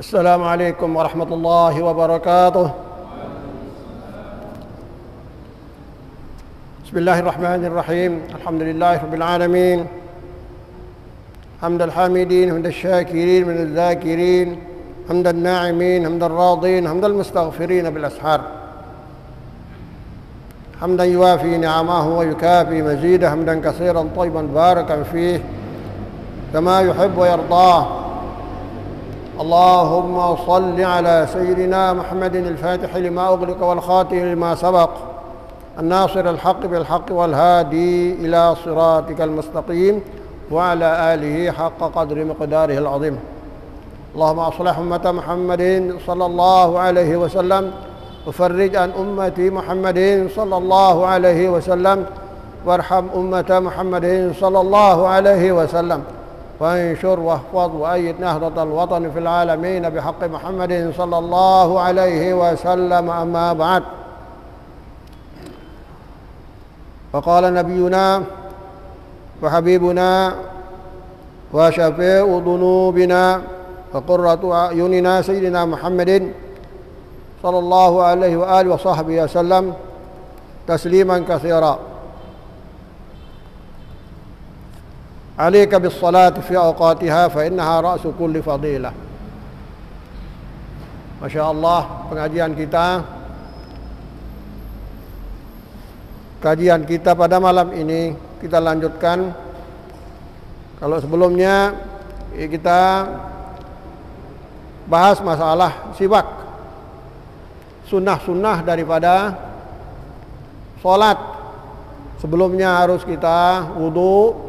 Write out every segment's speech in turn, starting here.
السلام عليكم ورحمة الله وبركاته. بسم الله الرحمن الرحيم. الحمد لله رب العالمين، حمد الحامدين حمد الشاكرين من الذاكرين، حمد الناعمين حمد الراضين، حمد المستغفرين بالأسحار، حمدا يوافي نعمه ويكافي مزيده، حمدا كثيرا طيبا باركا فيه كما يحب ويرضاه. اللهم صل على سيدنا محمد الفاتح لما أغلق والخاتم لما سبق، الناصر الحق بالحق والهادي إلى صراطك المستقيم، وعلى آله حق قدر مقداره العظيم. اللهم أصلح أمة محمد صلى الله عليه وسلم، وفرج عن أمة محمد صلى الله عليه وسلم، وارحم أمة محمد صلى الله عليه وسلم، وانشر واحفظ وأيد نهضة الوطن في العالمين بحق محمد صلى الله عليه وسلم. أما بعد، فقال نبينا وحبيبنا وشفيع ذنوبنا وقرة أعيننا سيدنا محمد صلى الله عليه وآله وصحبه وسلم تسليما كثيرا. عليك بالصلاة في أوقاتها فإنها رأس كل فضيلة. Masya Allah, kajian kita pada malam ini kita lanjutkan. Kalau sebelumnya kita bahas masalah siwak, sunnah-sunnah daripada sholat. Sebelumnya harus kita wudu,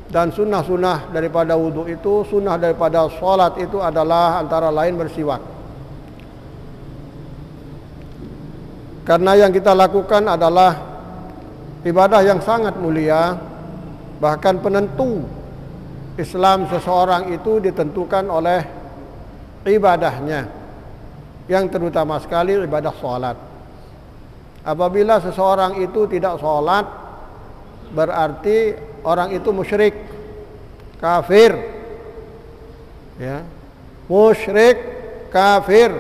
dan sunnah-sunnah daripada wudu itu, sunnah daripada sholat itu adalah antara lain bersiwak. Karena yang kita lakukan adalah ibadah yang sangat mulia, bahkan penentu Islam seseorang itu ditentukan oleh ibadahnya, yang terutama sekali ibadah sholat. Apabila seseorang itu tidak sholat, berarti orang itu musyrik, kafir, ya, musyrik, kafir.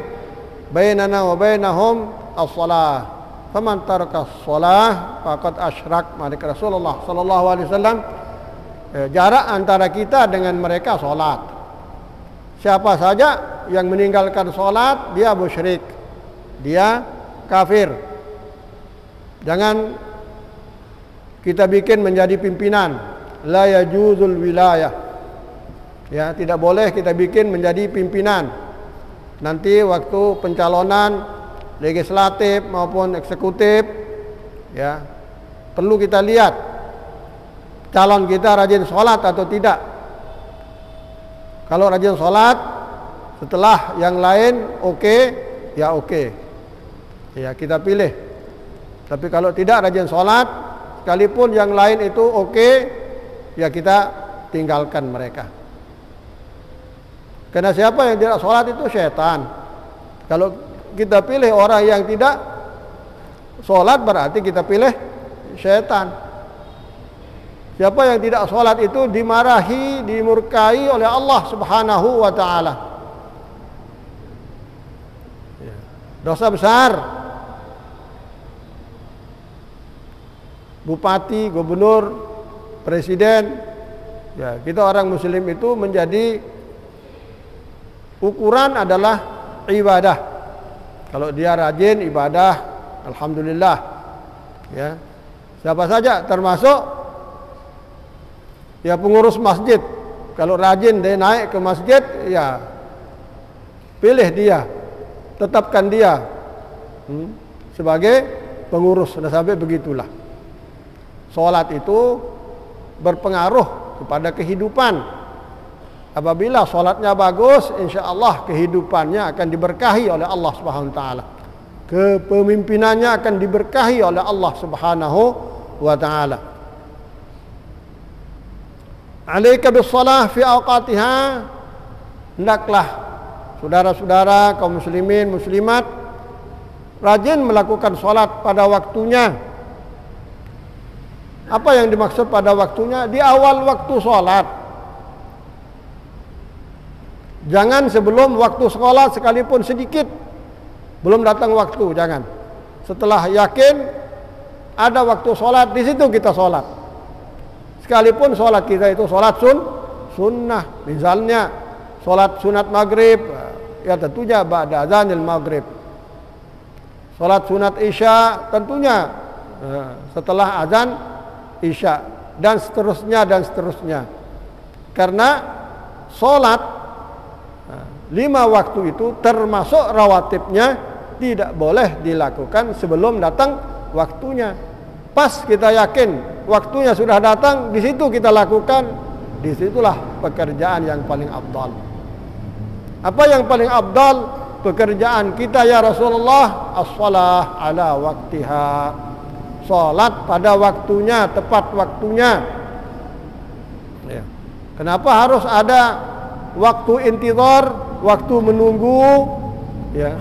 Bainana wa bainahum as-salah, faman taraka as-salah faqad asyrak. Maka Rasulullah sallallahu alaihi wasallam, jarak antara kita dengan mereka salat. Siapa saja yang meninggalkan salat, dia musyrik, dia kafir. Jangan kita bikin menjadi pimpinan, la yajuzul wilayah, ya, tidak boleh kita bikin menjadi pimpinan. Nanti waktu pencalonan legislatif maupun eksekutif, ya, perlu kita lihat calon kita rajin sholat atau tidak. Kalau rajin sholat, setelah yang lain oke, ya oke, ya kita pilih. Tapi kalau tidak rajin sholat, sekalipun yang lain itu oke, ya kita tinggalkan mereka. Karena siapa yang tidak sholat itu setan. Kalau kita pilih orang yang tidak sholat, berarti kita pilih setan. Siapa yang tidak sholat itu dimarahi, dimurkai oleh Allah Subhanahu wa ta'ala. Dosa besar. Bupati, gubernur, presiden, ya, kita orang muslim itu menjadi ukuran adalah ibadah. Kalau dia rajin ibadah, alhamdulillah, ya. Siapa saja, termasuk ya pengurus masjid. Kalau rajin dia naik ke masjid, ya pilih dia, tetapkan dia sebagai pengurus. Dan sampai begitulah. Sholat itu berpengaruh kepada kehidupan. Apabila sholatnya bagus, insya Allah kehidupannya akan diberkahi oleh Allah Subhanahu wa ta'ala. Kepemimpinannya akan diberkahi oleh Allah Subhanahu wa ta'ala. Alaika bis-shalah fi awqatiha. Hendaklah saudara-saudara kaum muslimin muslimat rajin melakukan sholat pada waktunya. Apa yang dimaksud pada waktunya? Di awal waktu sholat. Jangan sebelum waktu sholat sekalipun sedikit belum datang waktu, jangan. Setelah yakin ada waktu sholat, di situ kita sholat. Sekalipun sholat kita itu sholat sunnah, misalnya sholat sunat maghrib, ya tentunya ba'da azanil maghrib. Sholat sunat isya tentunya setelah azan isya, dan seterusnya. Karena sholat 5 waktu itu termasuk rawatibnya tidak boleh dilakukan sebelum datang waktunya. Pas kita yakin waktunya sudah datang, di situ kita lakukan, disitulah pekerjaan yang paling afdal. Apa yang paling afdal? Pekerjaan kita ya Rasulullah, as-shalah ala waktiha. Salat pada waktunya, tepat waktunya. Ya. Kenapa harus ada waktu intizar, waktu menunggu? Ya.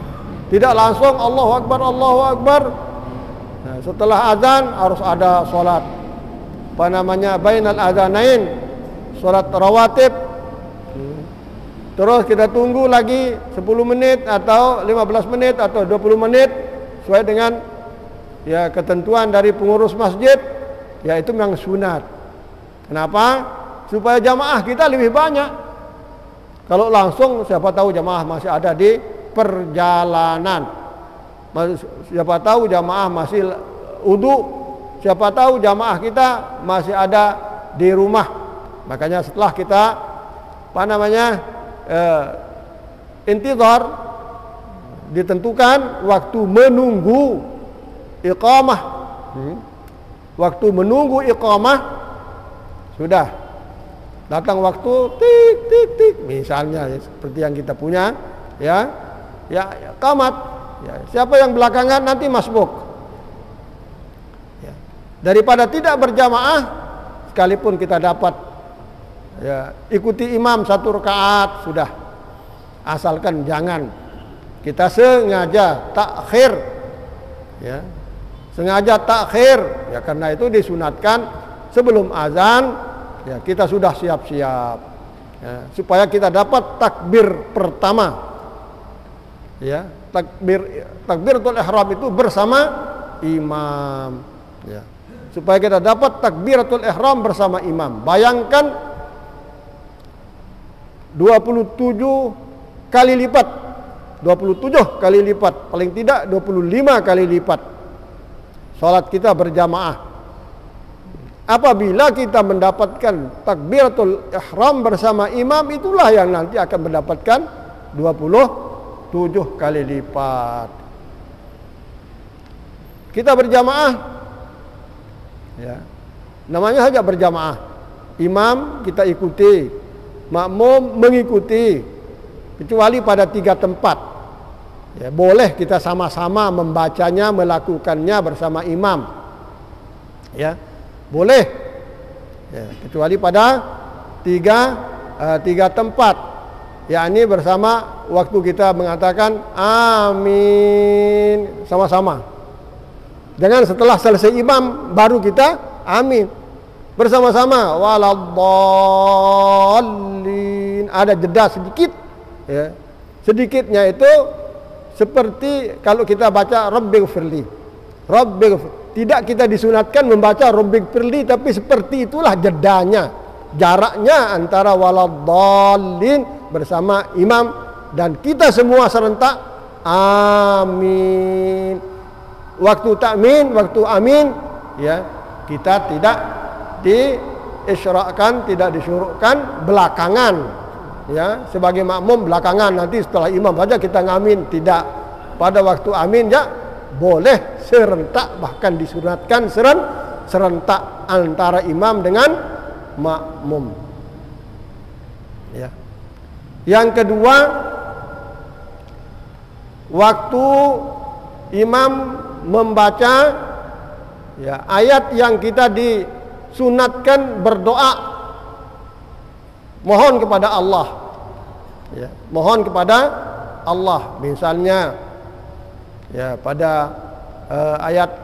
Tidak langsung Allahu Akbar, Allahu Akbar. Nah, setelah azan harus ada salat. Apa namanya? Bainal azanain, salat rawatib. Terus kita tunggu lagi 10 menit atau 15 menit atau 20 menit sesuai dengan ya ketentuan dari pengurus masjid, yaitu memang sunat. Kenapa? Supaya jamaah kita lebih banyak. Kalau langsung siapa tahu jamaah masih ada di perjalanan. Siapa tahu jamaah masih wudu, siapa tahu jamaah kita masih ada di rumah. Makanya setelah kita intizar, ditentukan waktu menunggu iqamah. Waktu menunggu iqamah sudah datang waktu tik tik tik, misalnya seperti yang kita punya ya qamat. Ya, siapa yang belakangan nanti masbuk. Ya. Daripada tidak berjamaah, sekalipun kita dapat ya ikuti imam 1 rakaat sudah, asalkan jangan kita sengaja takhir, ya sengaja takhir, ya karena itu disunatkan sebelum azan ya kita sudah siap-siap ya, supaya kita dapat takbir pertama. Ya, takbiratul ihram itu bersama imam ya. Supaya kita dapat takbiratul ihram bersama imam. Bayangkan 27 kali lipat, 27 kali lipat, paling tidak 25 kali lipat salat kita berjamaah. Apabila kita mendapatkan takbiratul ihram bersama imam, itulah yang nanti akan mendapatkan 27 kali lipat. Kita berjamaah ya, namanya saja berjamaah. Imam kita ikuti, makmum mengikuti, kecuali pada 3 tempat ya, boleh kita sama-sama membacanya, melakukannya bersama imam ya, boleh ya, kecuali pada 3 tempat, yakni bersama waktu kita mengatakan amin sama-sama. Jangan setelah selesai imam baru kita amin bersama-sama, waladdallin, ada jeda sedikit ya. Sedikitnya itu seperti kalau kita baca rabbighfirli, tidak kita disunatkan membaca rabbighfirli, tapi seperti itulah jedanya, jaraknya antara waladdallin bersama imam dan kita semua serentak amin. Waktu takmin, waktu amin ya, kita tidak diisyrakkan, tidak disyurukkan belakangan ya, sebagai makmum belakangan, nanti setelah imam saja kita ngamin, tidak. Pada waktu amin ya boleh serentak, bahkan disunatkan serentak antara imam dengan makmum ya. Yang kedua, waktu imam membaca ya ayat yang kita disunatkan berdoa, mohon kepada Allah ya, mohon kepada Allah. Misalnya ya pada ayat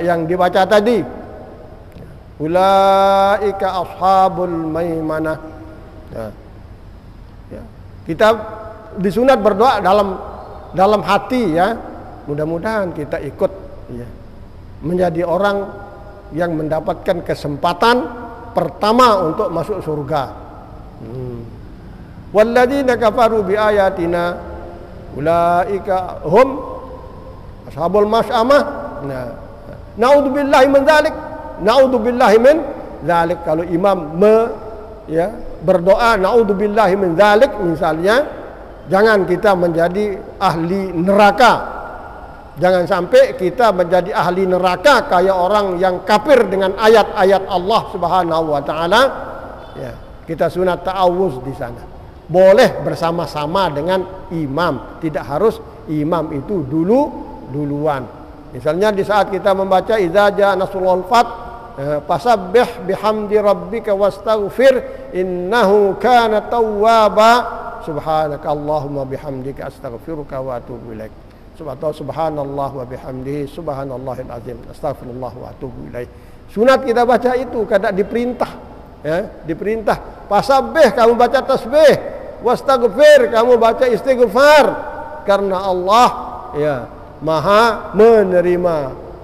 yang dibaca tadi, ulaika ashabul maimanah ya, Ya. Kita disunat berdoa dalam hati ya. Mudah-mudahan kita ikut ya, menjadi orang yang mendapatkan kesempatan pertama untuk masuk surga. Walladzina kafaru biayatina ulaika hum ashabul masyamah. Nah, naudzubillahi min dzalik. Naudzubillahi min dzalik. Kalau imam berdoa naudzubillahi min dzalik misalnya, jangan kita menjadi ahli neraka. Jangan sampai kita menjadi ahli neraka kayak orang yang kafir dengan ayat-ayat Allah Subhanahu wa taala. Ya, kita sunat ta'awuz di sana. Boleh bersama-sama dengan imam, tidak harus imam itu duluan. Misalnya di saat kita membaca idza jaa nasrul fath, fasabbih bihamdi rabbika wastaghfir innahu kana tawwaba. Subhanaka Allahumma bihamdika astaghfiruka wa atubu ilaik. Subhanallah wa bihamdihi subhanallahil azim astaghfirullah wa atubu ilaih. Sunat kita baca itu, kada diperintah ya, diperintah. Fasabbih, kamu baca tasbih, wastaghfir, kamu baca istighfar, karena Allah ya Maha menerima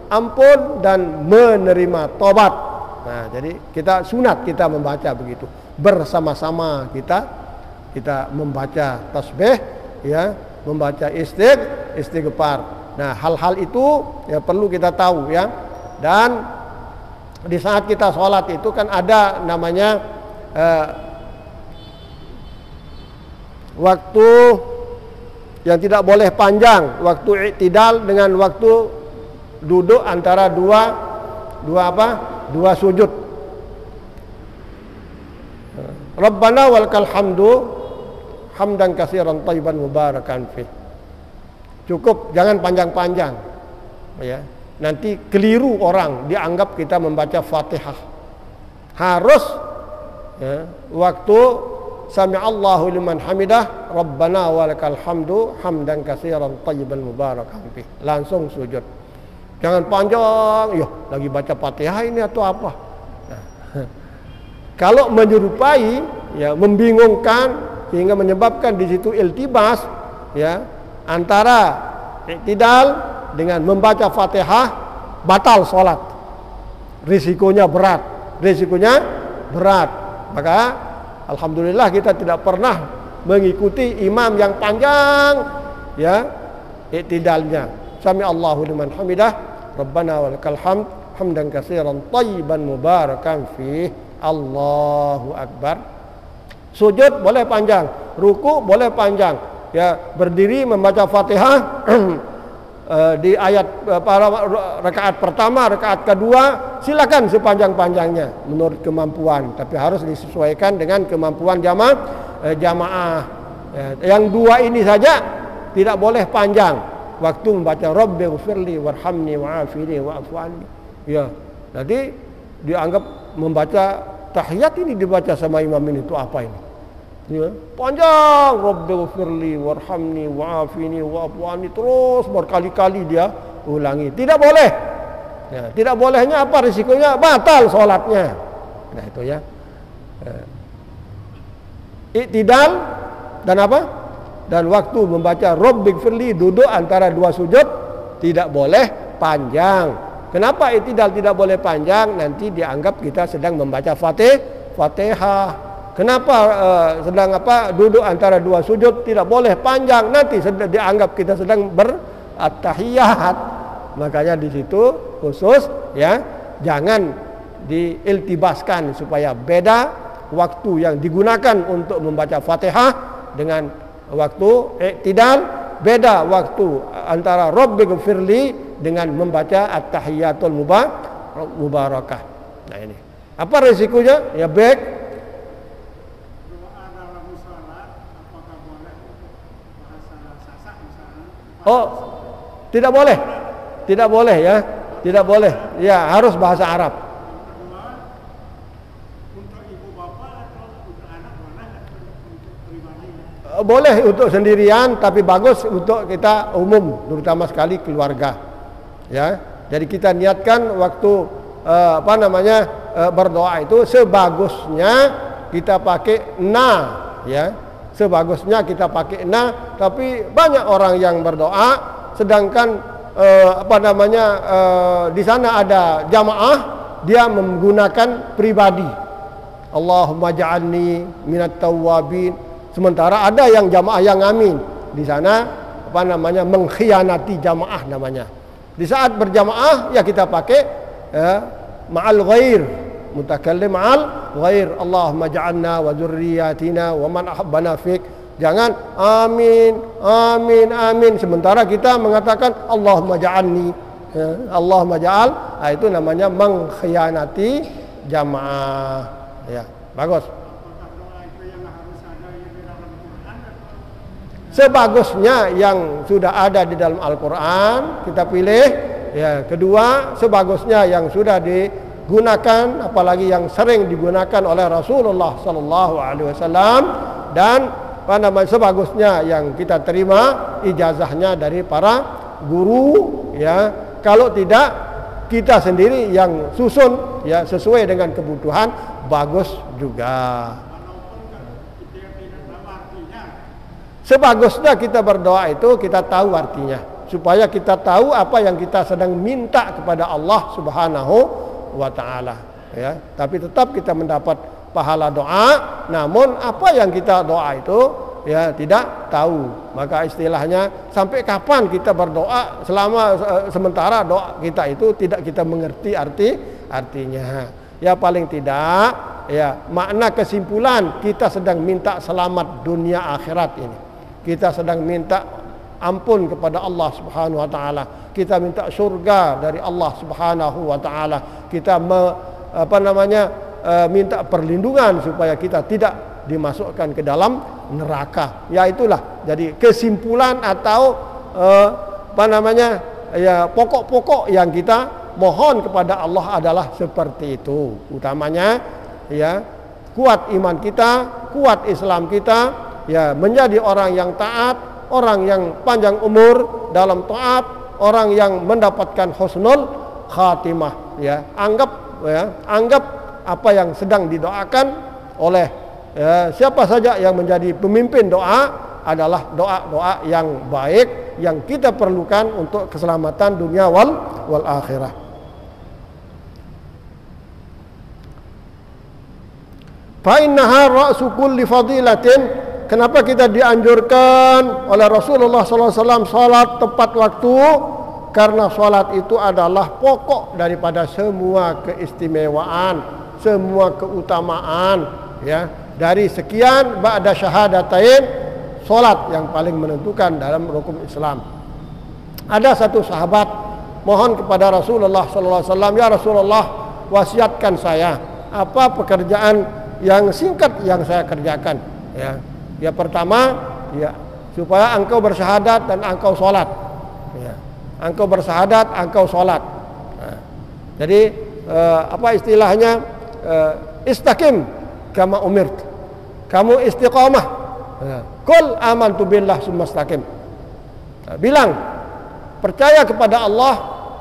ampun dan menerima tobat. Nah, jadi kita sunat kita membaca begitu. Bersama-sama kita membaca tasbih ya, membaca istighfar. Nah, hal-hal itu ya perlu kita tahu ya. Dan di saat kita sholat itu kan ada namanya waktu yang tidak boleh panjang, waktu i'tidal dengan waktu duduk antara dua sujud. Rabbana walakal hamdu hamdan katsiran thayyiban mubarakan fih. Cukup, jangan panjang-panjang ya. Nanti keliru orang, dianggap kita membaca Fatihah. Harus ya, waktu sami'allahu liman hamidah rabbana walakal hamdu hamdan katsiran thayyiban mubarakan fih. Langsung sujud. Jangan panjang, lagi baca Fatihah ini atau apa. Nah, kalau menyerupai ya, membingungkan sehingga menyebabkan di situ iltibas ya, antara i'tidal dengan membaca Fatihah, batal sholat. Risikonya berat. Maka alhamdulillah kita tidak pernah mengikuti imam yang panjang ya i'tidalnya. Sami Allahu liman hamidah rabbana walakal hamd hamdan katsiran thayyiban mubarakan fih. Allahu akbar. Sujud boleh panjang, ruku boleh panjang. Ya, berdiri membaca Fatihah di ayat para rakaat pertama, rakaat kedua silakan sepanjang-panjangnya menurut kemampuan, tapi harus disesuaikan dengan kemampuan jamaah. Ya, yang dua ini saja tidak boleh panjang. Waktu membaca Rabbighfirli warhamni wa'afini wa'fu anni. Ya, nanti dianggap membaca tahiyat ini dibaca sama imam ini itu apa ini? Ya, panjang Rabbighfirli warhamni wa'afini wa'fu anni, terus berkali-kali dia ulangi. Tidak boleh. Ya, tidak bolehnya apa risikonya? Batal sholatnya. Nah itu ya. I'tidal dan apa? Dan waktu membaca Rabbighfirli duduk antara dua sujud tidak boleh panjang. Kenapa i'tidal tidak boleh panjang? Nanti dianggap kita sedang membaca Fatihah. Kenapa sedang duduk antara dua sujud tidak boleh panjang? Nanti dianggap kita sedang berat-tahiyat. Makanya di situ khusus ya, jangan diiltibaskan supaya beda waktu yang digunakan untuk membaca Fatihah dengan waktu i'tidal, beda waktu antara Rabbighfirli dengan membaca at-tahiyatul mubarakah. Nah ini. Apa risikonya? Ya baik. Oh, tidak boleh. Tidak boleh ya. Tidak boleh. Ya, harus bahasa Arab. Boleh untuk sendirian, tapi bagus untuk kita umum, terutama sekali keluarga. Ya. Jadi kita niatkan waktu berdoa itu sebagusnya kita pakai ya. sebagusnya kita pakai na, tapi banyak orang yang berdoa sedangkan di sana ada jamaah, dia menggunakan pribadi. Allahumma ja'alni minat tawwabin. Sementara ada yang jamaah yang amin. Di sana mengkhianati jamaah namanya. Di saat berjamaah ya kita pakai ma'al ghair, mutakallim ma'al ghair. Allahumma ja'alna wa dzurriyyatina wa man ahabbana fik. Jangan amin, amin, amin. Sementara kita mengatakan Allahumma ja'alni, Allahumma ja'al. Itu namanya mengkhianati jamaah. Ya, bagus. Sebagusnya yang sudah ada di dalam Al-Quran kita pilih. Ya, kedua, sebagusnya yang sudah digunakan, apalagi yang sering digunakan oleh Rasulullah Sallallahu Alaihi Wasallam, dan sebagusnya yang kita terima ijazahnya dari para guru. Ya, kalau tidak kita sendiri yang susun, ya, sesuai dengan kebutuhan, bagus juga. Sebagusnya kita berdoa itu kita tahu artinya, supaya kita tahu apa yang kita sedang minta kepada Allah Subhanahu wa Ta'ala. Ya, tapi tetap kita mendapat pahala doa, namun apa yang kita doa itu ya tidak tahu. Maka istilahnya sampai kapan kita berdoa sementara doa kita itu tidak kita mengerti artinya. Ya paling tidak ya makna kesimpulan kita sedang minta selamat dunia akhirat ini. Kita sedang minta ampun kepada Allah Subhanahu wa Ta'ala. Kita minta surga dari Allah Subhanahu wa Ta'ala. Kita minta perlindungan supaya kita tidak dimasukkan ke dalam neraka. Ya itulah jadi kesimpulan atau pokok-pokok yang kita mohon kepada Allah adalah seperti itu. Utamanya ya kuat iman kita, kuat Islam kita, ya menjadi orang yang taat, orang yang panjang umur dalam taat, orang yang mendapatkan husnul khatimah. Ya, anggap apa yang sedang didoakan oleh siapa saja yang menjadi pemimpin doa adalah doa-doa yang baik yang kita perlukan untuk keselamatan dunia wal akhirah. Fa innaha ra'su kulli fadilatin. Kenapa kita dianjurkan oleh Rasulullah SAW salat tepat waktu? Karena salat itu adalah pokok daripada semua keistimewaan, semua keutamaan. Ya, dari sekian ba'da syahadatain, salat yang paling menentukan dalam rukun Islam. Ada satu sahabat mohon kepada Rasulullah SAW, ya Rasulullah, wasiatkan saya apa pekerjaan yang singkat yang saya kerjakan. Ya pertama, ya supaya engkau bersyahadat dan engkau sholat. Ya, engkau bersyahadat, engkau sholat. Nah, jadi apa istilahnya? Istaqim kama umirt. Kamu istiqamah. Qul amantu billah summa istaqim. Nah, bilang percaya kepada Allah,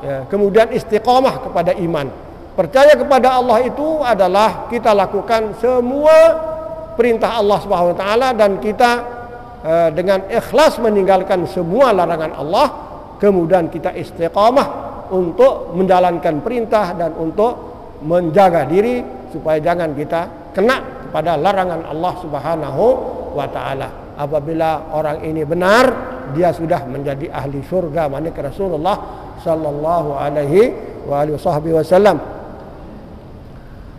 ya, kemudian istiqamah kepada iman. Percaya kepada Allah itu adalah kita lakukan semua perintah Allah Subhanahu wa Ta'ala dan kita dengan ikhlas meninggalkan semua larangan Allah, kemudian kita istiqamah untuk menjalankan perintah dan untuk menjaga diri supaya jangan kita kena kepada larangan Allah Subhanahu wa Ta'ala. Apabila orang ini benar, dia sudah menjadi ahli surga, manik Rasulullah sallallahu alaihi wasallam.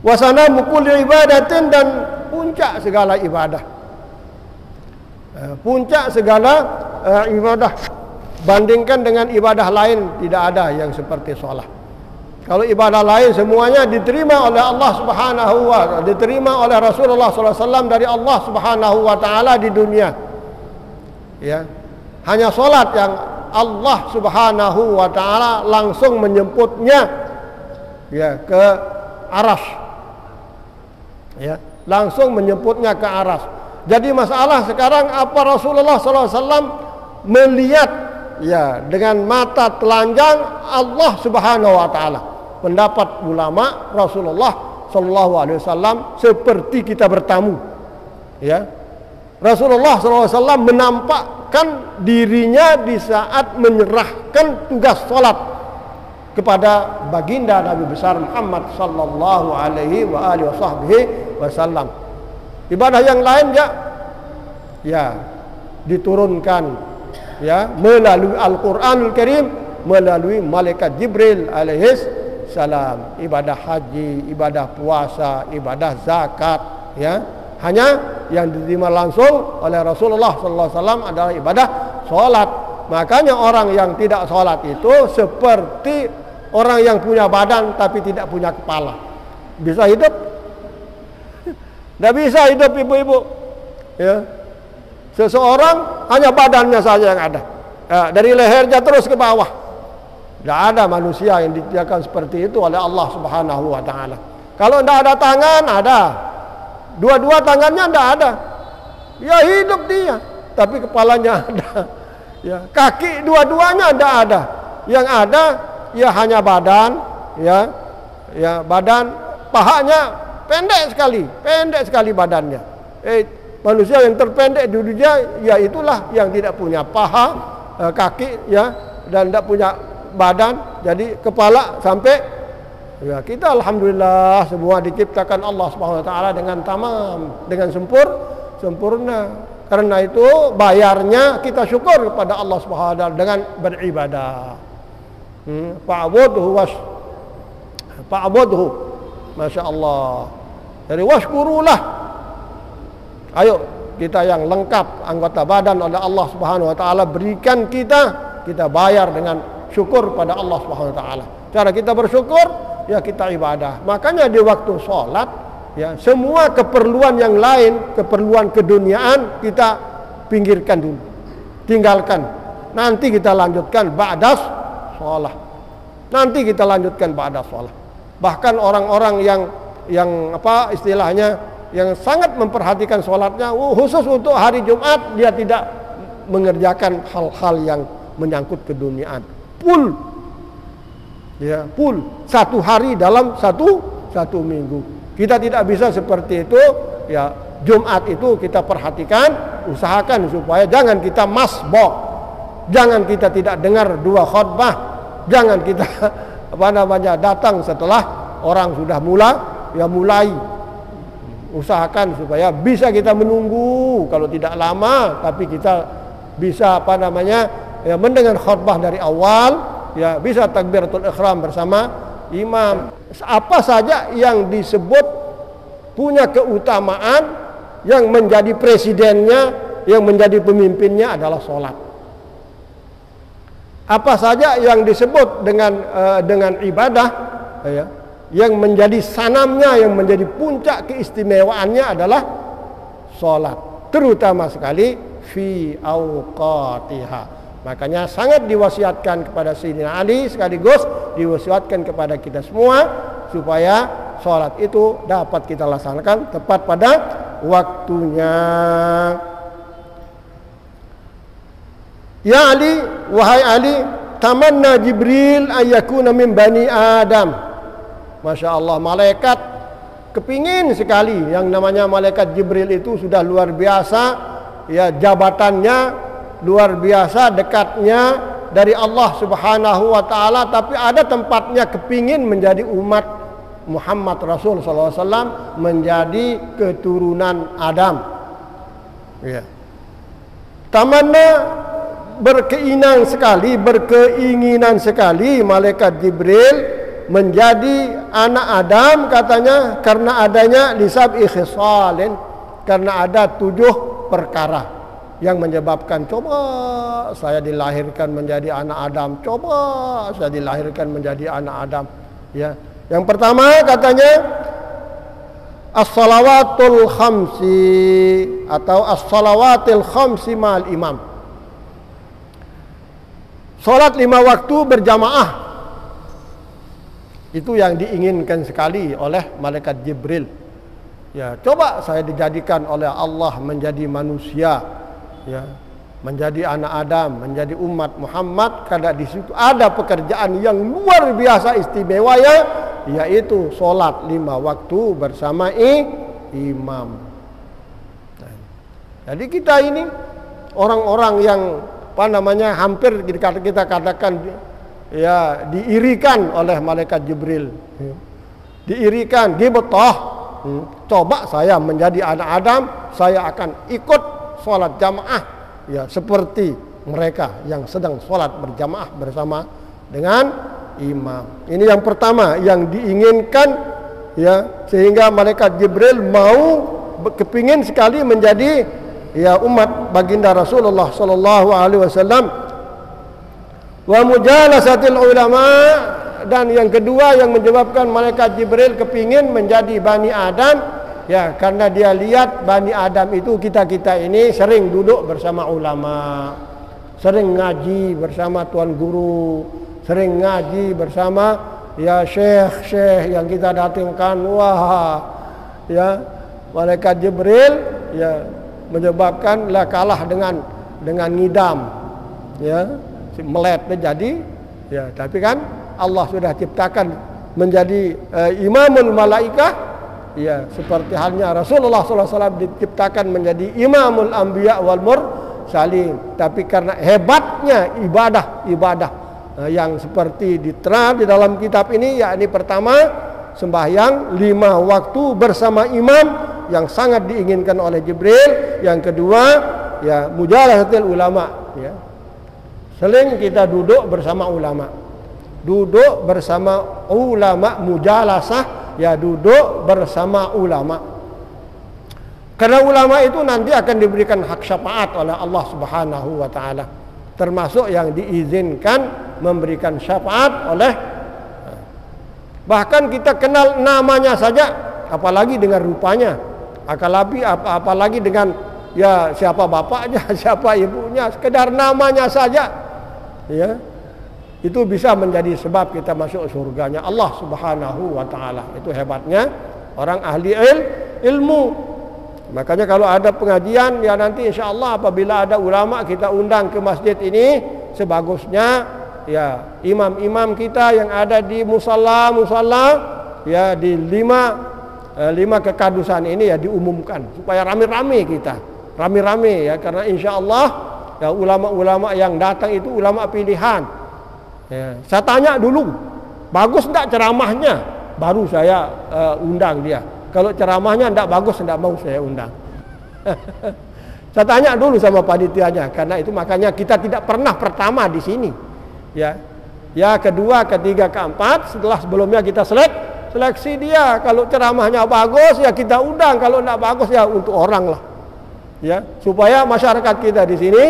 Wasana mukul ibadatin, dan puncak segala ibadah. Puncak segala ibadah. Bandingkan dengan ibadah lain, tidak ada yang seperti sholat. Kalau ibadah lain semuanya diterima oleh Allah Subhanahu wa Ta'ala, diterima oleh Rasulullah SAW dari Allah Subhanahu wa Ta'ala di dunia. Ya, hanya sholat yang Allah Subhanahu wa Ta'ala langsung menjemputnya, ya, ke Arsy. Ya, langsung menjemputnya ke Arsy. Jadi masalah sekarang apa Rasulullah SAW melihat, ya, dengan mata telanjang Allah Subhanahu wa Ta'ala. Pendapat ulama, Rasulullah SAW seperti kita bertamu. Ya, Rasulullah SAW menampakkan dirinya di saat menyerahkan tugas sholat kepada baginda Nabi besar Muhammad sallallahu alaihi wasallam. Ibadah yang lain ya diturunkan ya melalui Al-Qur'anul Karim, melalui malaikat Jibril alaihis salam. Ibadah haji, ibadah puasa, ibadah zakat, ya hanya yang diterima langsung oleh Rasulullah sallallahu alaihi wasallam adalah ibadah sholat. Makanya orang yang tidak sholat itu seperti orang yang punya badan tapi tidak punya kepala. Bisa hidup? Tidak bisa hidup, ibu-ibu. Ya. Seseorang hanya badannya saja yang ada. Ya, dari lehernya terus ke bawah. Tidak ada manusia yang diciptakan seperti itu oleh Allah Subhanahu wa taala. Kalau tidak ada tangan, ada. Dua-dua tangannya tidak ada. Ya hidup dia, tapi kepalanya ada. Ya, kaki dua-duanya tidak ada. Yang ada ya hanya badan, ya badan, pahanya pendek sekali badannya. Manusia yang terpendek di dunia, ya itulah yang tidak punya paha, kaki, ya, dan tidak punya badan. Jadi kepala sampai, ya kita alhamdulillah semua diciptakan Allah Subhanahu Wa Taala dengan tamam, dengan sempurna. Karena itu bayarnya kita syukur kepada Allah Subhanahu Wa Taala dengan beribadah. Fa'budhu, masya Allah. Jadi washkurulah. Ayo kita yang lengkap anggota badan oleh Allah Subhanahu Wa Taala berikan kita bayar dengan syukur pada Allah Subhanahu Wa Taala. Cara kita bersyukur ya kita ibadah. Makanya di waktu sholat ya semua keperluan yang lain, keperluan keduniaan kita pinggirkan dulu, tinggalkan. Nanti kita lanjutkan ba'das sholat. Nanti kita lanjutkan ba'das sholat. Bahkan orang-orang yang apa istilahnya yang sangat memperhatikan sholatnya, khusus untuk hari Jumat dia tidak mengerjakan hal-hal yang menyangkut keduniaan. Full satu hari dalam satu minggu. Kita tidak bisa seperti itu. Ya Jumat itu kita perhatikan, usahakan supaya jangan kita masbok, jangan kita tidak dengar dua khutbah, jangan kita datang setelah orang sudah mulai. Usahakan supaya bisa kita menunggu, kalau tidak lama, tapi kita bisa mendengar khutbah dari awal, ya bisa takbiratul ihram bersama imam. Apa saja yang disebut punya keutamaan, yang menjadi presidennya, yang menjadi pemimpinnya adalah sholat. Apa saja yang disebut dengan ibadah, ya, yang menjadi sanamnya, yang menjadi puncak keistimewaannya adalah sholat, terutama sekali fi awqatiha. Makanya sangat diwasiatkan kepada Sayyidina Ali, sekaligus diwasiatkan kepada kita semua supaya sholat itu dapat kita laksanakan tepat pada waktunya. Ya Ali, wahai Ali, tamanna Jibril ayyakuna min bani Adam. Masya Allah, malaikat kepingin sekali, yang namanya malaikat Jibril itu sudah luar biasa, ya jabatannya luar biasa, dekatnya dari Allah Subhanahu Wa Taala, tapi ada tempatnya kepingin menjadi umat Muhammad Rasul SAW, menjadi keturunan Adam. Ya. Tamanna berkeinginan sekali malaikat Jibril menjadi anak Adam, katanya karena adanya lisab'i khisalin, karena ada 7 perkara yang menyebabkan coba saya dilahirkan menjadi anak Adam, coba saya dilahirkan menjadi anak Adam. Ya, yang pertama katanya as-salawatul khamsi atau as-salawatil khamsi ma'al imam. Salat 5 waktu berjamaah. Itu yang diinginkan sekali oleh malaikat Jibril. Ya, coba saya dijadikan oleh Allah menjadi manusia, ya, menjadi anak Adam, menjadi umat Muhammad, karena di situ ada pekerjaan yang luar biasa istimewa, yaitu sholat 5 waktu bersama imam. Jadi kita ini orang-orang yang hampir kita katakan ya diirikan oleh malaikat Jibril. Diirikan, ghibtah. Coba saya menjadi anak Adam, saya akan ikut sholat jamaah ya seperti mereka yang sedang sholat berjamaah bersama dengan imam. Ini yang pertama yang diinginkan ya, sehingga malaikat Jibril kepingin sekali menjadi ya umat baginda Rasulullah sallallahu alaihi wasallam. Wa mujalasatil ulama, dan yang kedua yang menyebabkan malaikat Jibril kepingin menjadi Bani Adam ya, karena dia lihat Bani Adam itu kita ini sering duduk bersama ulama, sering ngaji bersama tuan guru, sering ngaji bersama ya syekh yang kita datangkan. Wah ya, malaikat Jibril ya menyebabkan kalah dengan ngidam ya, melet jadi ya, tapi kan Allah sudah ciptakan menjadi imamul malaikah ya, seperti halnya Rasulullah SAW diciptakan menjadi imamul anbiya wal mursalin. Tapi karena hebatnya ibadah yang seperti diterang di dalam kitab ini, yakni pertama sembahyang 5 waktu bersama imam yang sangat diinginkan oleh Jibril. Yang kedua ya mujalasatul ulama ya, sering kita duduk bersama ulama. Duduk bersama ulama, mujalasah ya, duduk bersama ulama. Karena ulama itu nanti akan diberikan hak syafaat oleh Allah Subhanahu wa taala. Termasuk yang diizinkan memberikan syafaat oleh, bahkan kita kenal namanya saja, apalagi dengan rupanya, apalagi dengan ya siapa bapaknya, siapa ibunya, sekedar namanya saja ya, itu bisa menjadi sebab kita masuk surganya Allah Subhanahu wa taala. Itu hebatnya orang ahli ilmu. Makanya kalau ada pengajian ya nanti insyaallah apabila ada ulama kita undang ke masjid ini, sebagusnya ya imam-imam kita yang ada di musalla ya di lima kekadusan ini ya diumumkan supaya rame-rame ya, karena insyaallah ya ulama-ulama yang datang itu ulama pilihan. Ya, saya tanya dulu, bagus enggak ceramahnya, baru saya undang dia. Kalau ceramahnya enggak bagus, enggak mau saya undang. Saya tanya dulu sama panitianya, karena itu makanya kita tidak pernah pertama di sini. Ya, kedua, ketiga, keempat, sebelumnya kita seleksi dia. Kalau ceramahnya bagus ya kita undang, kalau enggak bagus ya untuk orang lah. Ya, supaya masyarakat kita di sini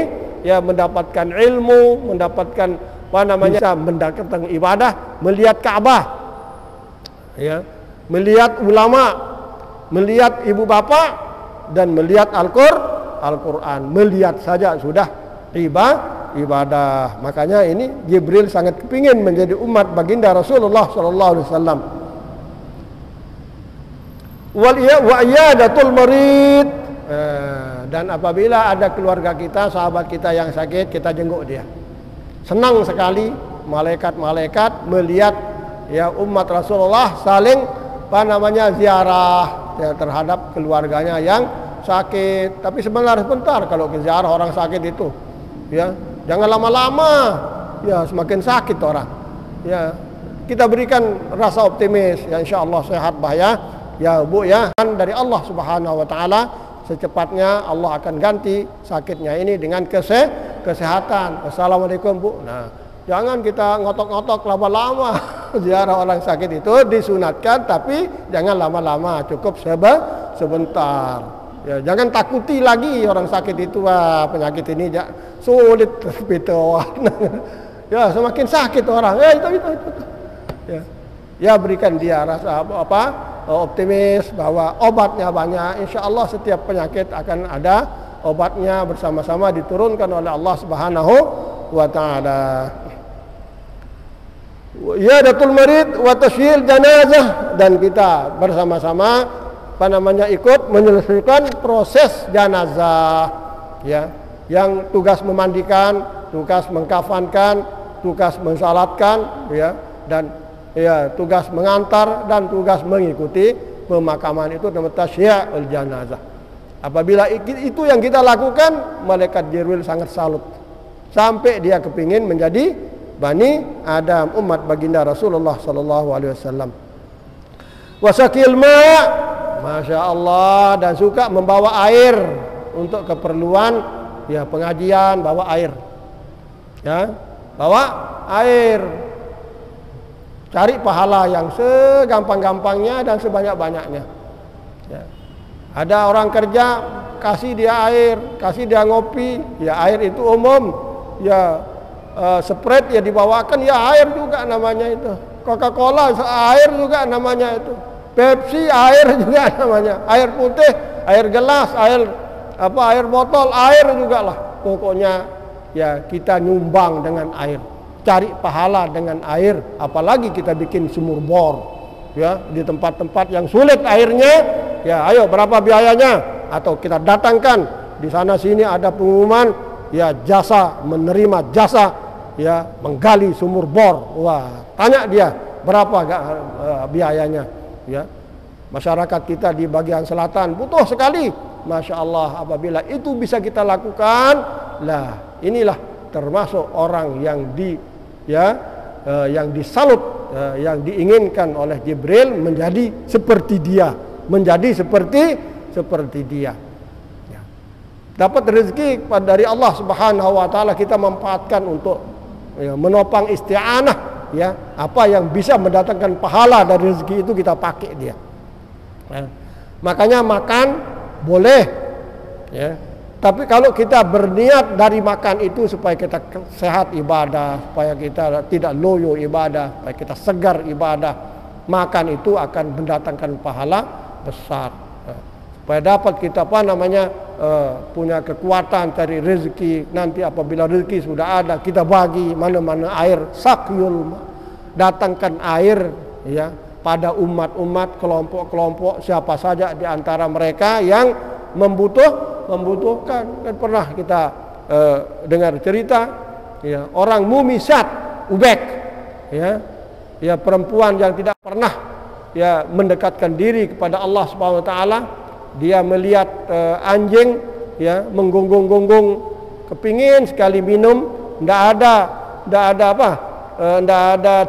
ya mendapatkan ilmu, mendapatkan bisa mendapatkan ibadah, melihat Ka'bah ya, melihat ulama, melihat ibu bapak, dan melihat Al-Quran. Melihat saja sudah ibadah. Makanya ini Jibril sangat kepingin menjadi umat baginda Rasulullah sallallahu alaihi wasallam. Wa iyadatul marid, dan apabila ada keluarga kita, sahabat kita yang sakit, kita jenguk dia. Senang sekali malaikat-malaikat melihat ya umat Rasulullah saling ziarah ya, terhadap keluarganya yang sakit. Tapi sebentar kalau ke ziarah orang sakit itu ya jangan lama-lama ya, semakin sakit orang ya. Kita berikan rasa optimis ya, insyaallah sehat ya Bu ya, dari Allah Subhanahu wa taala secepatnya Allah akan ganti sakitnya ini dengan kesehatan. Assalamualaikum Bu. Nah, jangan kita ngotok-ngotok lama-lama. Ziarah orang sakit itu disunatkan, tapi jangan lama-lama, cukup sebentar. Ya, jangan takuti lagi orang sakit itu, penyakit ini sulit ya, semakin sakit orang. Itu. Ya, berikan dia rasa optimis bahwa obatnya banyak. Insya Allah setiap penyakit akan ada obatnya, bersama-sama diturunkan oleh Allah Subhanahu wa taala. Iyadatul marid wa tasyil janazah, dan kita bersama-sama ikut menyelesaikan proses janazah ya, yang tugas memandikan, tugas mengkafankan, tugas mensalatkan ya, dan ya tugas mengantar dan tugas mengikuti pemakaman itu namanya tasyiya'ul janazah. Apabila itu yang kita lakukan, malaikat Jibril sangat salut. Sampai dia kepingin menjadi Bani Adam, umat baginda Rasulullah sallallahu alaihi wasallam. Wasakil ma', Masya Allah, dan suka membawa air untuk keperluan ya pengajian, bawa air. Ya, bawa air. Cari pahala yang segampang-gampangnya dan sebanyak-banyaknya. Ya. Ada orang kerja, kasih dia air, kasih dia ngopi, ya air itu umum, ya Sprite ya dibawakan, ya air juga namanya itu. Coca-Cola air juga namanya itu. Pepsi air juga namanya. Air putih, air gelas, air botol, air juga lah. Pokoknya ya kita nyumbang dengan air. Cari pahala dengan air, apalagi kita bikin sumur bor. Ya, di tempat-tempat yang sulit airnya, ya ayo berapa biayanya? Atau kita datangkan di sana sini ada pengumuman, ya jasa menerima jasa, ya menggali sumur bor. Wah, tanya dia berapa biayanya? Ya, masyarakat kita di bagian selatan butuh sekali. Masya Allah, apabila itu bisa kita lakukan, lah inilah termasuk orang yang yang disalut. Yang diinginkan oleh Jibril menjadi seperti dia, dia. Ya. Dapat rezeki dari Allah Subhanahu Wa Taala, kita manfaatkan untuk menopang isti'anah, ya apa yang bisa mendatangkan pahala dari rezeki itu kita pakai dia. Ya. Makanya makan boleh, ya. Tapi kalau kita berniat dari makan itu supaya kita sehat ibadah, supaya kita tidak loyo ibadah, supaya kita segar ibadah, makan itu akan mendatangkan pahala besar. Supaya dapat kita punya kekuatan cari rezeki. Nanti apabila rezeki sudah ada, kita bagi mana-mana air, sakyul, datangkan air ya pada umat-umat, kelompok-kelompok siapa saja di antara mereka yang membutuhkan. Kan pernah kita dengar cerita ya orang mumisat Ubek, ya perempuan yang tidak pernah ya mendekatkan diri kepada Allah Subhanahu Wa Taala. Dia melihat anjing ya menggonggong-gonggong, kepingin sekali minum, ndak ada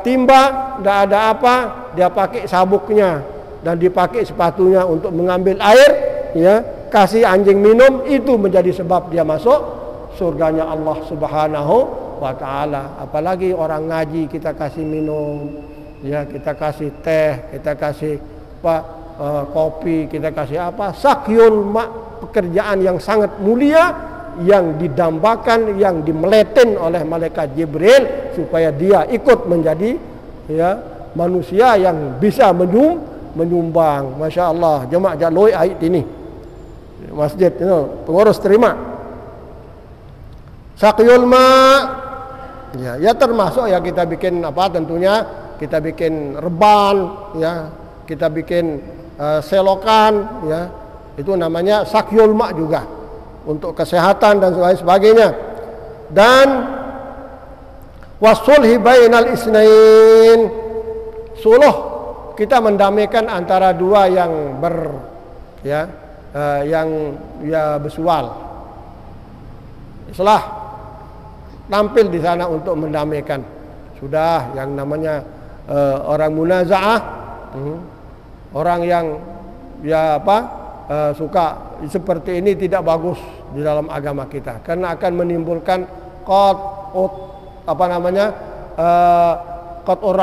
timba, ndak ada apa, dia pakai sabuknya dan dipakai sepatunya untuk mengambil air, ya kasih anjing minum, itu menjadi sebab dia masuk surganya Allah Subhanahu Wa Taala. Apalagi orang ngaji kita kasih minum, ya kita kasih teh, kita kasih kopi, kita kasih apa, sakyul pekerjaan yang sangat mulia yang didambakan, yang dimeletin oleh malaikat Jibril supaya dia ikut menjadi ya manusia yang bisa menyumbang. Masya Allah, jemaah jaloi ayat ini masjid itu pengurus terima sakyul ya termasuk ya kita bikin apa, tentunya kita bikin reban, ya kita bikin selokan, ya itu namanya sakyul juga untuk kesehatan dan sebagainya. Dan wasulhi bainal isnain, suluh kita mendamaikan antara dua yang bersual. Setelah tampil di sana untuk mendamaikan, sudah yang namanya orang munazaah, orang yang suka seperti ini tidak bagus di dalam agama kita, karena akan menimbulkan qat'ur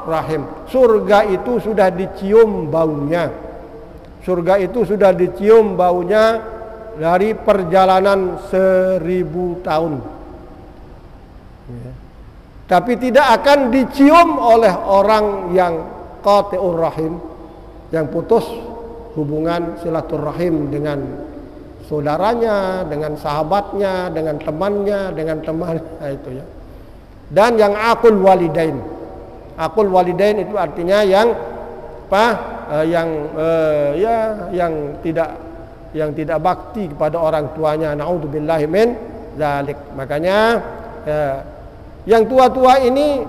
rahim. Surga itu sudah dicium baunya. Surga itu sudah dicium baunya dari perjalanan 1000 tahun. Ya. Tapi tidak akan dicium oleh orang yang qati'ur rahim, yang putus hubungan silaturahim dengan saudaranya, dengan sahabatnya, dengan temannya, itu ya. Dan yang aqul walidain. Aqul walidain itu artinya yang tidak bakti kepada orang tuanya. Naudzubillahi min dzalik. Makanya yang tua-tua ini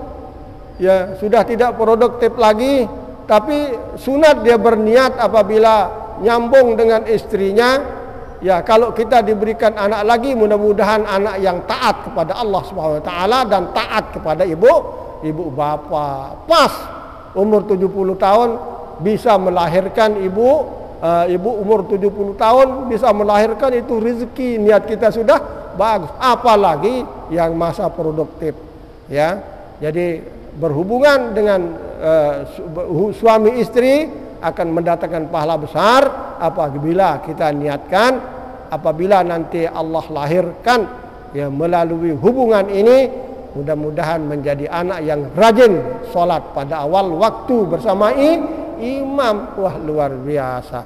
ya sudah tidak produktif lagi, tapi sunat dia berniat apabila nyambung dengan istrinya. Ya, kalau kita diberikan anak lagi, mudah-mudahan anak yang taat kepada Allah Subhanahu wa taala dan taat kepada ibu bapak. Pas umur 70 tahun bisa melahirkan ibu umur 70 tahun bisa melahirkan, itu rezeki, niat kita sudah bagus. Apalagi yang masa produktif. Ya. Jadi berhubungan dengan suami istri akan mendatangkan pahala besar apabila kita niatkan, apabila nanti Allah lahirkan ya melalui hubungan ini, mudah-mudahan menjadi anak yang rajin sholat pada awal waktu bersama imam. Wah, luar biasa.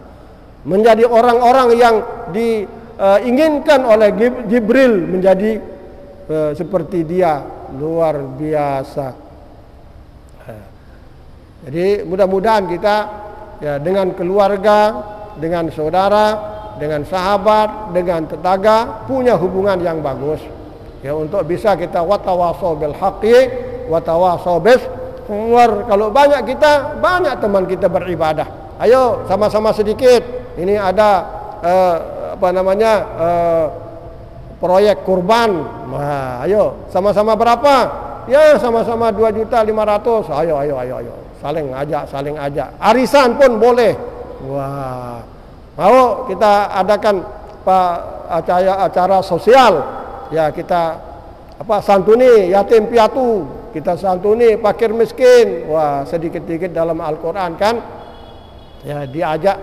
Menjadi orang-orang yang diinginkan oleh Jibril menjadi seperti dia, luar biasa. Jadi mudah-mudahan kita ya dengan keluarga, dengan saudara, dengan sahabat, dengan tetangga punya hubungan yang bagus. Ya, untuk bisa kita watawasau bil haqqi watawasau bis sabr. Kalau banyak teman kita beribadah. Ayo sama-sama sedikit. Ini ada proyek kurban. Nah, ayo sama-sama berapa? Ya, sama-sama 2.500.000. Ayo. Saling ajak. Arisan pun boleh. Wah. Mau kita adakan acara sosial. Ya, kita santuni yatim piatu, kita santuni fakir miskin. Wah, sedikit-sedikit dalam Al-Qur'an kan ya diajak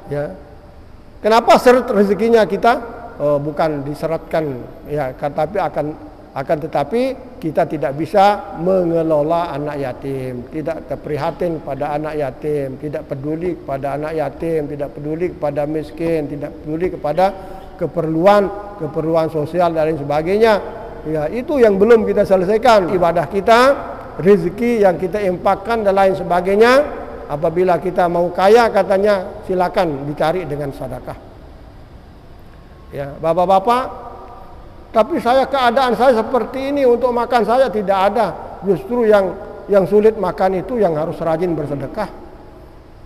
ya. Kenapa seret rezekinya kita? Bukan diseratkan ya, tapi akan tetapi kita tidak bisa mengelola anak yatim, tidak terprihatin pada anak yatim, tidak peduli kepada anak yatim, tidak peduli kepada miskin, tidak peduli kepada keperluan sosial dan lain sebagainya. Ya, itu yang belum kita selesaikan. Ibadah kita, rezeki yang kita infakkan dan lain sebagainya. Apabila kita mau kaya, katanya silakan dicari dengan sedekah. Ya, bapak-bapak, tapi keadaan saya seperti ini, untuk makan saya tidak ada. Justru yang sulit makan itu yang harus rajin bersedekah.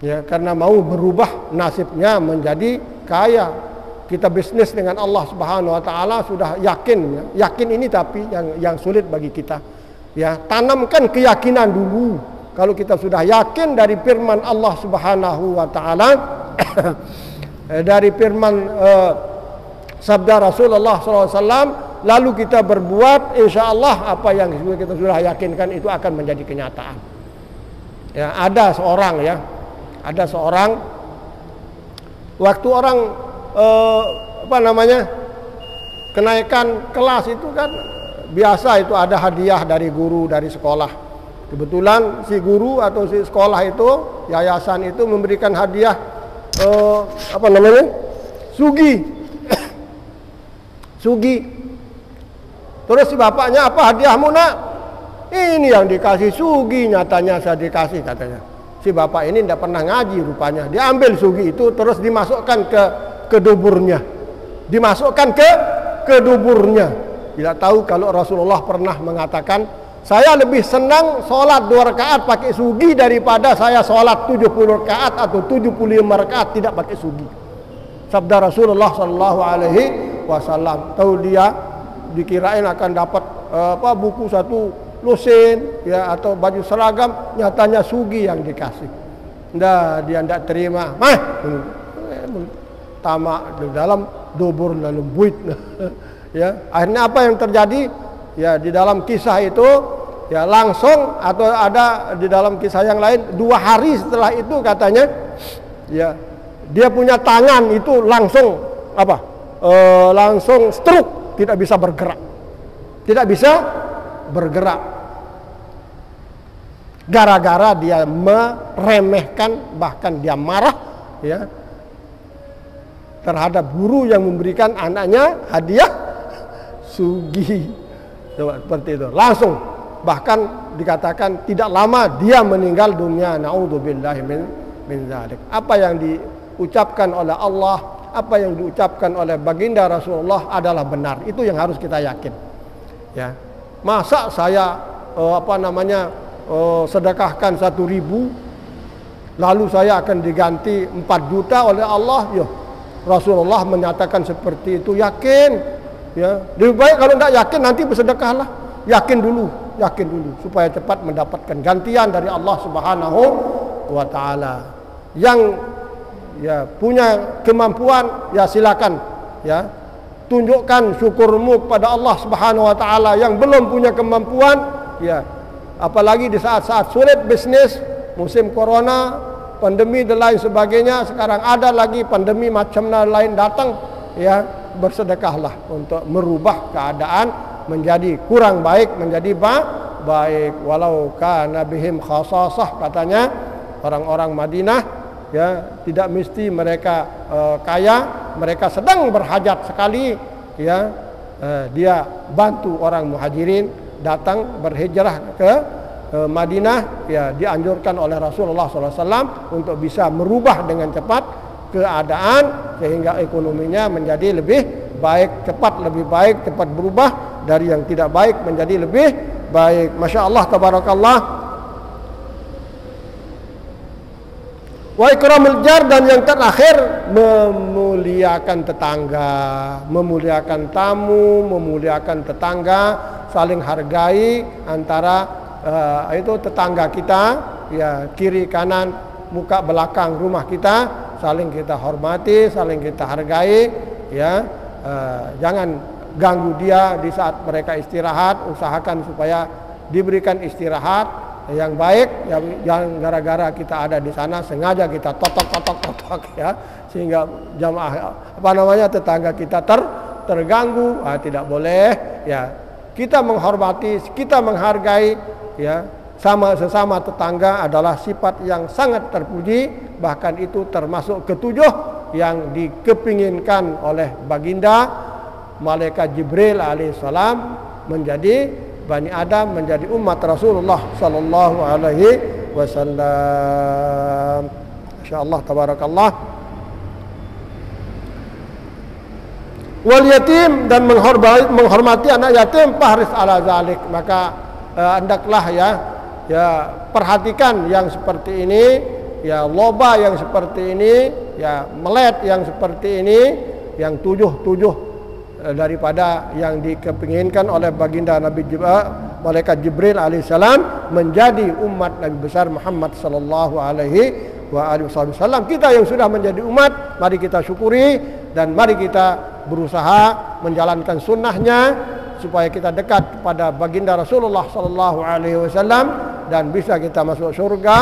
Ya, karena mau berubah nasibnya menjadi kaya. Kita bisnis dengan Allah Subhanahu wa taala sudah yakin ya. Yakin ini tapi yang sulit bagi kita. Ya, tanamkan keyakinan dulu. Kalau kita sudah yakin dari firman Allah Subhanahu wa taala dari firman sabda Rasulullah SAW, lalu kita berbuat, insya Allah apa yang kita sudah yakinkan itu akan menjadi kenyataan. Ya, ada seorang waktu orang kenaikan kelas itu kan biasa, itu ada hadiah dari guru dari sekolah. Kebetulan si guru atau si sekolah itu, yayasan itu memberikan hadiah sugi. Terus si bapaknya, apa hadiahmu nak? Ini yang dikasih sugi, nyatanya saya dikasih, katanya. Si bapak ini tidak pernah ngaji rupanya. Dia ambil sugi itu terus dimasukkan ke duburnya. Tidak tahu kalau Rasulullah pernah mengatakan, saya lebih senang sholat 2 rakaat pakai sugi daripada saya sholat 70 rakaat atau 75 rakaat tidak pakai sugi. Sabda Rasulullah SAW. Tahu dia dikirain akan dapat buku 1 lusin ya, atau baju seragam, nyatanya sugi yang dikasih. Dia tidak terima. Tamak di dalam dubur lalu buit. Ya, akhirnya apa yang terjadi? Ya, di dalam kisah itu ya langsung, atau ada di dalam kisah yang lain 2 hari setelah itu katanya ya dia punya tangan itu langsung langsung stroke, tidak bisa bergerak gara-gara dia meremehkan, bahkan dia marah ya terhadap guru yang memberikan anaknya hadiah sugi. Coba seperti itu, langsung, bahkan dikatakan tidak lama dia meninggal dunia. Naudzubillahi min dzalik. Apa yang diucapkan oleh Allah, apa yang diucapkan oleh baginda Rasulullah adalah benar. Itu yang harus kita yakin. Ya, masa saya sedekahkan 1.000 lalu saya akan diganti 4 juta oleh Allah. Ya, Rasulullah menyatakan seperti itu. Yakin, ya. Lebih baik kalau tidak yakin nanti bersedekahlah. Yakin dulu supaya cepat mendapatkan gantian dari Allah Subhanahu wa taala. Yang ya punya kemampuan, ya silakan, ya. Tunjukkan syukurmu kepada Allah Subhanahu wa taala. Yang belum punya kemampuan, ya, apalagi di saat-saat sulit bisnis, musim corona, pandemi dan lain sebagainya, sekarang ada lagi pandemi macam lain datang, ya, bersedekahlah untuk merubah keadaan menjadi kurang baik menjadi baik. Walau kana bihim khasasah, katanya orang-orang Madinah, ya, tidak mesti mereka kaya, mereka sedang berhajat sekali, ya, dia bantu orang Muhajirin datang berhijrah ke Madinah, ya, dianjurkan oleh Rasulullah SAW untuk bisa merubah dengan cepat keadaan sehingga ekonominya menjadi lebih baik, cepat berubah dari yang tidak baik menjadi lebih baik. Masya Allah, tabarakallah. Wa ikramul jar, dan yang terakhir memuliakan tetangga, memuliakan tamu, memuliakan tetangga, saling hargai antara itu tetangga kita, ya, kiri kanan muka belakang rumah kita, saling kita hormati, saling kita hargai, ya. Jangan ganggu dia di saat mereka istirahat. Usahakan supaya diberikan istirahat yang baik, yang gara-gara kita ada di sana sengaja kita totok, ya, sehingga jamaah tetangga kita terganggu. Tidak boleh, ya. Kita menghormati, kita menghargai, ya, sesama tetangga adalah sifat yang sangat terpuji. Bahkan itu termasuk ketujuh yang dikepinginkan oleh baginda malaikat Jibril alaihissalam menjadi Bani Adam, menjadi umat Rasulullah sallallahu alaihi wasallam. Insyaallah, tabarakallah. Wal yatim, dan menghormati anak yatim, fahris ala zalik, maka hendaklah, ya perhatikan yang seperti ini, ya, loba yang seperti ini, ya, melet yang seperti ini, yang tujuh daripada yang dikepinginkan oleh baginda Nabi malaikat Jibril alaihissalam menjadi umat Nabi besar Muhammad sallallahu alaihi wasallam. Kita yang sudah menjadi umat, mari kita syukuri dan mari kita berusaha menjalankan sunnahnya supaya kita dekat kepada baginda Rasulullah sallallahu alaihi wasallam dan bisa kita masuk surga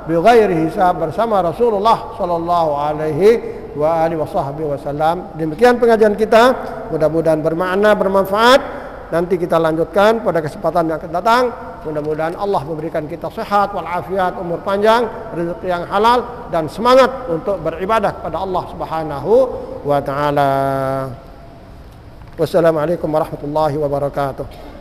bighairi hisab bersama Rasulullah sallallahu alaihi wasallam. Demikian pengajian kita, mudah-mudahan bermakna, bermanfaat. Nanti kita lanjutkan pada kesempatan yang akan datang. Mudah-mudahan Allah memberikan kita sehat walafiat, umur panjang, rezeki yang halal, dan semangat untuk beribadah kepada Allah Subhanahu wa taala. Wassalamualaikum warahmatullahi wabarakatuh.